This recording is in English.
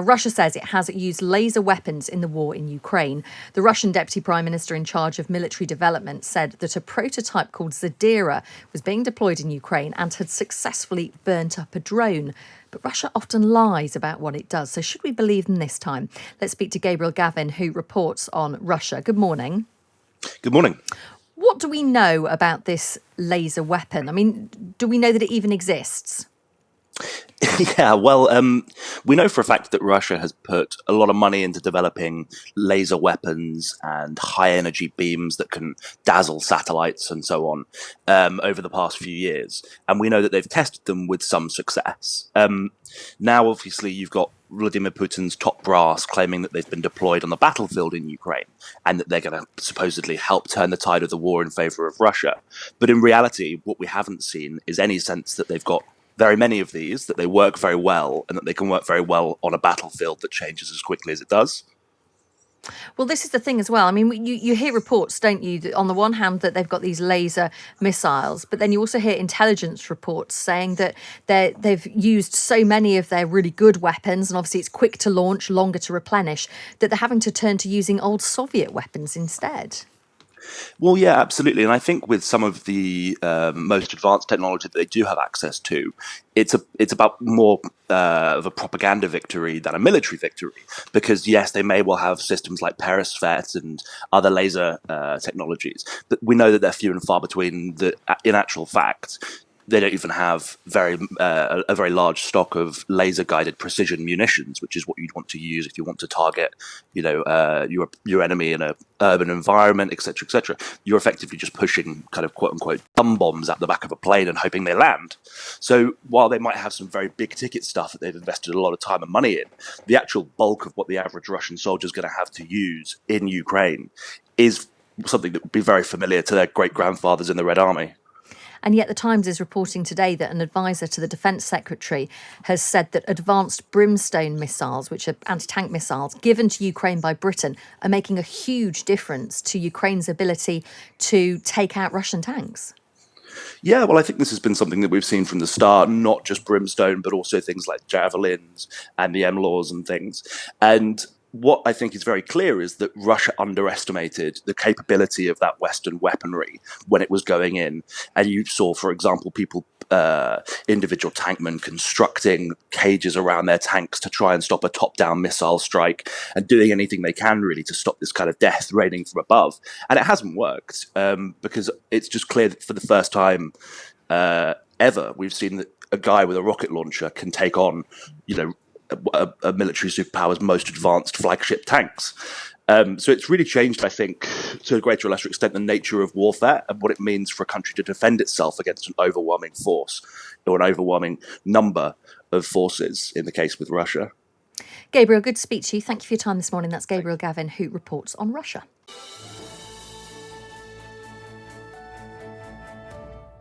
Russia says it has used laser weapons in the war in Ukraine. The Russian Deputy Prime Minister in charge of military development said that a prototype called Zadera was being deployed in Ukraine and had successfully burnt up a drone. But Russia often lies about what it does. So should we believe them this time? Let's speak to Gabriel Gavin, who reports on Russia. Good morning. Good morning. What do we know about this laser weapon? I mean, do we know that it even exists? Yeah, well, we know for a fact that Russia has put a lot of money into developing laser weapons and high energy beams that can dazzle satellites and so on over the past few years. And we know that they've tested them with some success. Now, obviously, you've got Vladimir Putin's top brass claiming that they've been deployed on the battlefield in Ukraine and that they're going to supposedly help turn the tide of the war in favor of Russia. But in reality, what we haven't seen is any sense that they've got very many of these, that they work very well, and that they can work very well on a battlefield that changes as quickly as it does. Well, this is the thing as well. I mean, you hear reports, don't you, that on the one hand that they've got these laser missiles, but then you also hear intelligence reports saying that they've used so many of their really good weapons, and obviously it's quick to launch, longer to replenish, that they're having to turn to using old Soviet weapons instead. Well, yeah, absolutely. And I think with some of the most advanced technology that they do have access to, it's about more of a propaganda victory than a military victory. Because, yes, they may well have systems like periscope and other laser technologies, but we know that they're few and far between. That, in actual fact, they don't even have a very large stock of laser-guided precision munitions, which is what you'd want to use if you want to target, your enemy in an urban environment, etc., etc. You're effectively just pushing kind of quote-unquote dumb bombs at the back of a plane and hoping they land. So while they might have some very big-ticket stuff that they've invested a lot of time and money in, the actual bulk of what the average Russian soldier is going to have to use in Ukraine is something that would be very familiar to their great-grandfathers in the Red Army. And yet the Times is reporting today that an advisor to the Defence Secretary has said that advanced Brimstone missiles, which are anti-tank missiles given to Ukraine by Britain, are making a huge difference to Ukraine's ability to take out Russian tanks. Yeah, well, I think this has been something that we've seen from the start, not just Brimstone, but also things like Javelins and the M-Laws and things. And what I think is very clear is that Russia underestimated the capability of that Western weaponry when it was going in. And you saw, for example, individual tankmen constructing cages around their tanks to try and stop a top-down missile strike and doing anything they can really to stop this kind of death raining from above. And it hasn't worked because it's just clear that for the first time ever, we've seen that a guy with a rocket launcher can take on, a military superpower's most advanced flagship tanks. So it's really changed, I think, to a greater or lesser extent, the nature of warfare and what it means for a country to defend itself against an overwhelming force or an overwhelming number of forces, in the case with Russia. Gabriel, good to speak to you. Thank you for your time this morning. That's Gabriel Gavin, who reports on Russia.